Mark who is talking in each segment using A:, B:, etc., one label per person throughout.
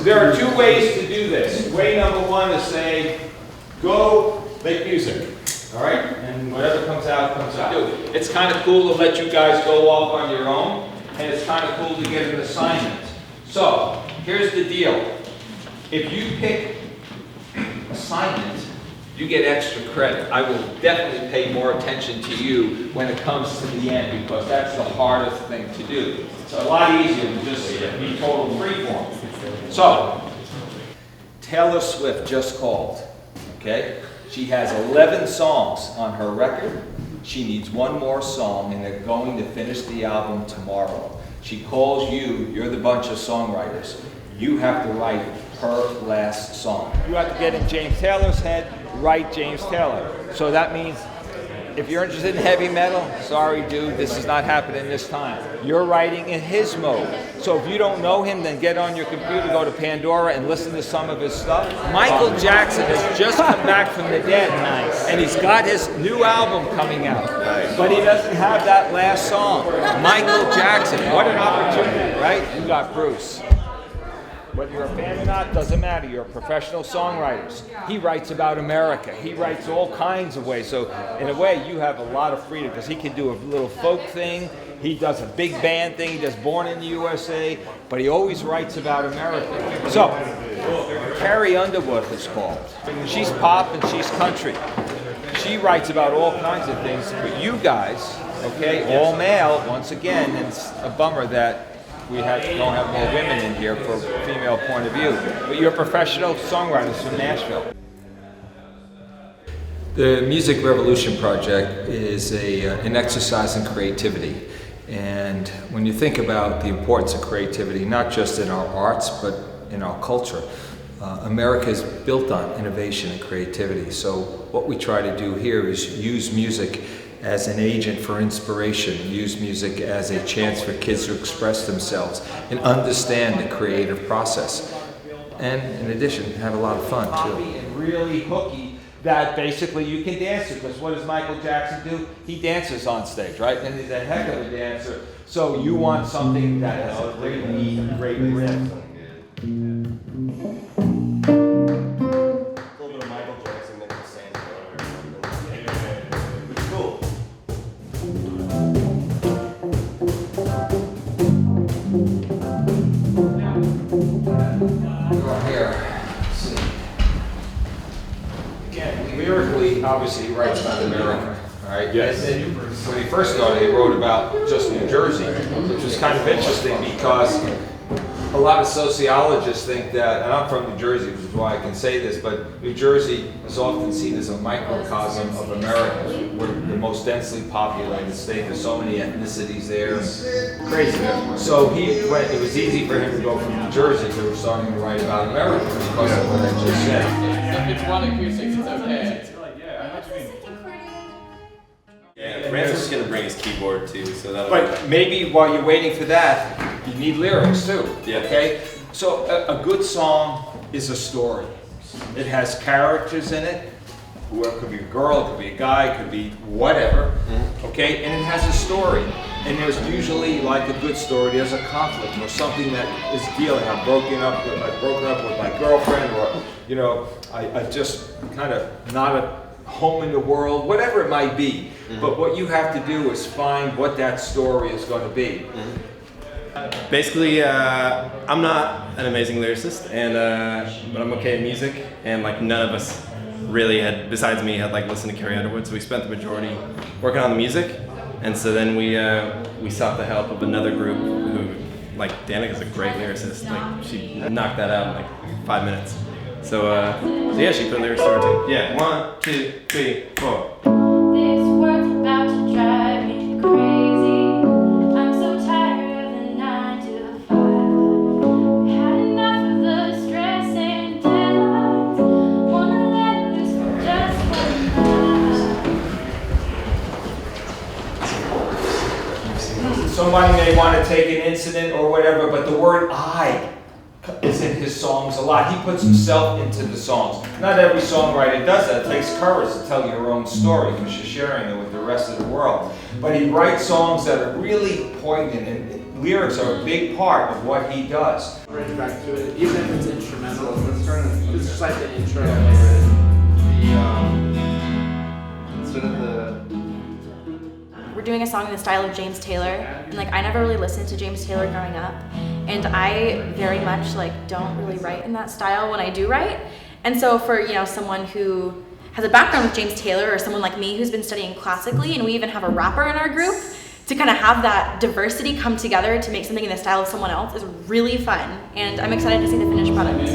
A: there are two ways to do this. Way number one is say, go make music. All right? And whatever comes out, comes out. It's kind of cool to let you guys go off on your own, and it's kind of cool to get an assignment. So, here's the deal. If you pick assignment, you get extra credit. I will definitely pay more attention to you when it comes to the end, because that's the hardest thing to do. It's a lot easier than just be total freeform. So, Taylor Swift just called, okay? She has 11 songs on her record. She needs one more song, and they're going to finish the album tomorrow. She calls you, you're the bunch of songwriters. You have to write her last song. You have to get in James Taylor's head, write James Taylor. So that means if you're interested in heavy metal, sorry dude, this is not happening this time. You're writing in his mode. So if you don't know him, then get on your computer, go to Pandora and listen to some of his stuff. Michael Jackson has just come back from the dead. Nice. And he's got his new album coming out. Nice. But he doesn't have that last song. Michael Jackson, what an opportunity, right? You got Bruce. Whether you're a fan or not, doesn't matter. You're a professional songwriter. He writes about America. He writes all kinds of ways. So in a way, you have a lot of freedom, because he can do a little folk thing. He does a big band thing. He does Born in the USA, but he always writes about America. So Carrie Underwood is called. She's pop and she's country. She writes about all kinds of things. But you guys, okay, all male, once again, and it's a bummer that we don't have more women in here for a female point of view. But you're professional songwriters from Nashville. The Music Revolution Project is an exercise in creativity. And when you think about the importance of creativity, not just in our arts, but in our culture, America is built on innovation and creativity. So what we try to do here is use music as an agent for inspiration, use music as a chance for kids to express themselves and understand the creative process. And in addition, have a lot of fun too. And really hooky that basically you can dance to, because what does Michael Jackson do? He dances on stage, right? And he's a heck of a dancer. So you want something that has a great beat, great riff. Lyrically, obviously, he writes about America, right? Yes. And when he first started, he wrote about just New Jersey, which was kind of interesting because a lot of sociologists think that, and I'm from New Jersey, which is why I can say this, but New Jersey is often seen as a microcosm of America. We're the most densely populated state. There's so many ethnicities there. Crazy. So it was easy for him to go from New Jersey to starting to write about America because of what I just said.
B: If it's one acoustics, it's okay.
C: Yeah, Francis is going to bring his keyboard too, so that'll.
A: But maybe while you're waiting for that, you need lyrics too. Yeah. Okay. So a good song is a story. It has characters in it. It could be a girl, it could be a guy, it could be whatever. Okay, and it has a story. And there's usually, like a good story, there's a conflict or something that is dealing. I'm broken up with my girlfriend, or I just kind of not at home in the world, whatever it might be. But what you have to do is find what that story is going to be.
C: Basically, I'm not an amazing lyricist, but I'm okay at music, and like none of us really had, besides me, had like listened to Carrie Underwood, so we spent the majority working on the music, and so then we sought the help of another group who, like Danica's a great lyricist, like she knocked that out in like 5 minutes. So yeah, she put lyrics to it too. Yeah, 1, 2, 3, 4.
D: This work's about to drive me crazy. I'm so tired of the 9 to 5. Had enough of the stress and deadlines. Wanna let loose for just one night.
A: Somebody may want to take an incident or whatever, but the word I is in his songs a lot. He puts himself into the songs. Not every songwriter does that. It takes courage to tell your own story because you're sharing it with the rest of the world. But he writes songs that are really poignant and lyrics are a big part of what he does.
B: Bridge back to it, even if it's instrumental. Let's turn it. It's just like the intro.
E: Instead of the.
D: We're doing a song in the style of James Taylor, and like I never really listened to James Taylor growing up, and I very much like don't really write in that style when I do write. And so for, you know, someone who has a background with James Taylor, or someone like me who's been studying classically, and we even have a rapper in our group, to kind of have that diversity come together to make something in the style of someone else is really fun, and I'm excited to see the finished product. I just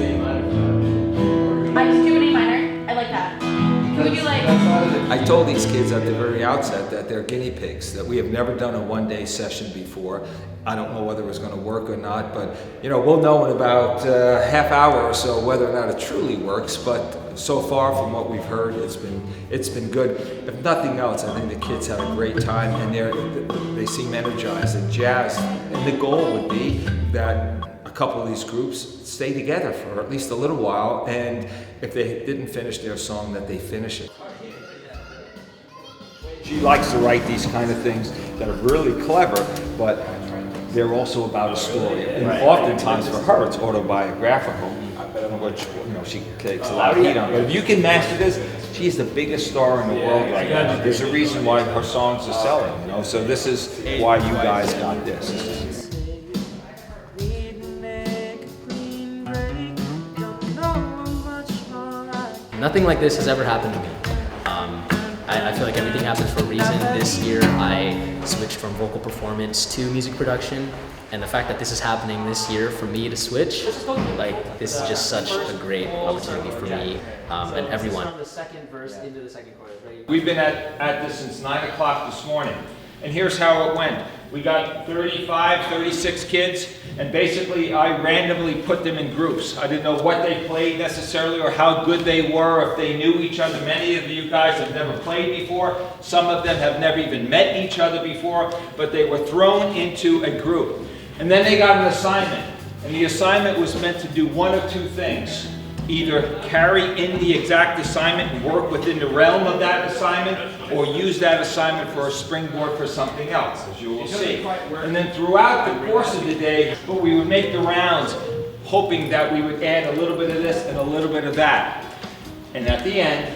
D: do an A minor. I like that. Would you like?
F: I told these kids at the very outset that they're guinea pigs, that we have never done a one-day session before. I don't know whether it's going to work or not, but you know, we'll know in about half hour or so whether or not it truly works. But so far, from what we've heard, it's been good. If nothing else, I think the kids had a great time, and they seem energized and jazzed. And the goal would be that a couple of these groups stay together for at least a little while, and if they didn't finish their song, that they finish it.
A: She likes to write these kind of things that are really clever, but they're also about a story. And oftentimes for her, it's autobiographical, which, you know, she takes a lot of heat on. But if you can master this, she's the biggest star in the world right now. There's a reason why her songs are selling, you know. So this is why you guys got this.
G: Nothing like this has ever happened to me. I feel like everything happens for a reason. This year I switched from vocal performance to music production, and the fact that this is happening this year for me to switch, like, this is just such a great opportunity for me and everyone.
B: The second verse into the second chorus, right?
A: We've been at this since 9 o'clock this morning, and here's how it went. We got 35, 36 kids, and basically I randomly put them in groups. I didn't know what they played necessarily or how good they were, if they knew each other. Many of you guys have never played before. Some of them have never even met each other before, but they were thrown into a group. And then they got an assignment, and the assignment was meant to do one of two things. Either carry in the exact assignment and work within the realm of that assignment, or use that assignment for a springboard for something else, as you will see. And then throughout the course of the day, we would make the rounds, hoping that we would add a little bit of this and a little bit of that. And at the end,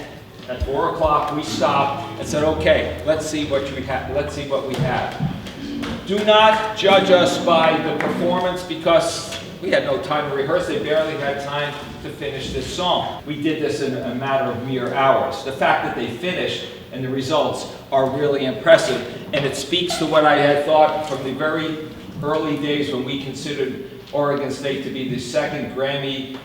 A: at 4 o'clock, we stopped and said, okay, let's see what we have. Let's see what we have. Do not judge us by the performance, because we had no time to rehearse. They barely had time to finish this song. We did this in a matter of mere hours. The fact that they finished and the results are really impressive, and it speaks to what I had thought from the very early days when we considered Oregon State to be the second Grammy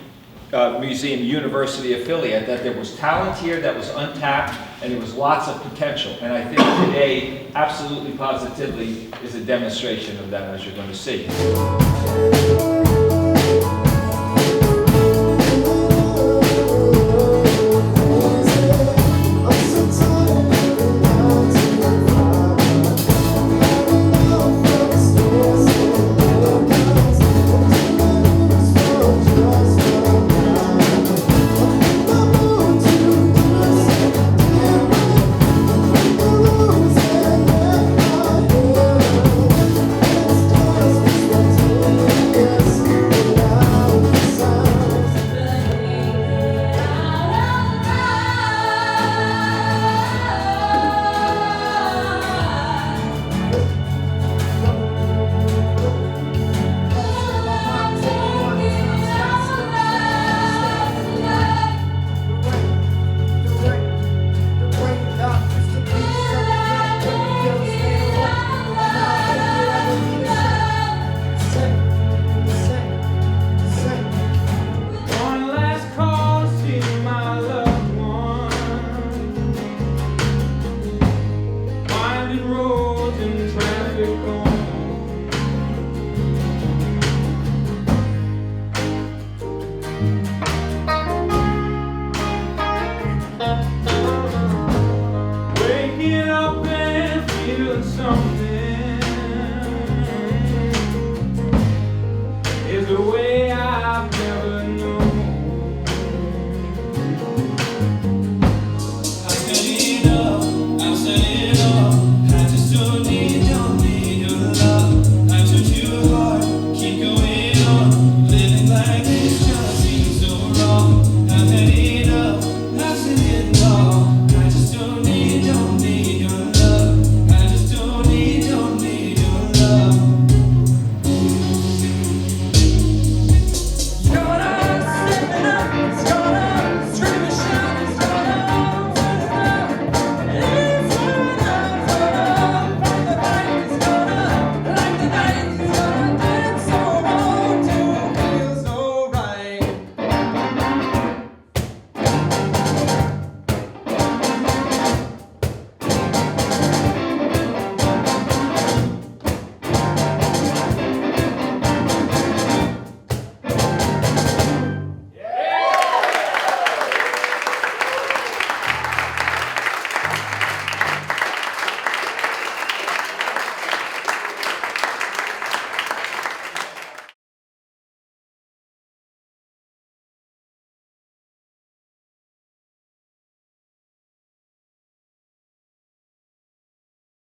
A: Museum University affiliate, that there was talent here that was untapped, and there was lots of potential. And I think today, absolutely positively, is a demonstration of that, as you're going to see.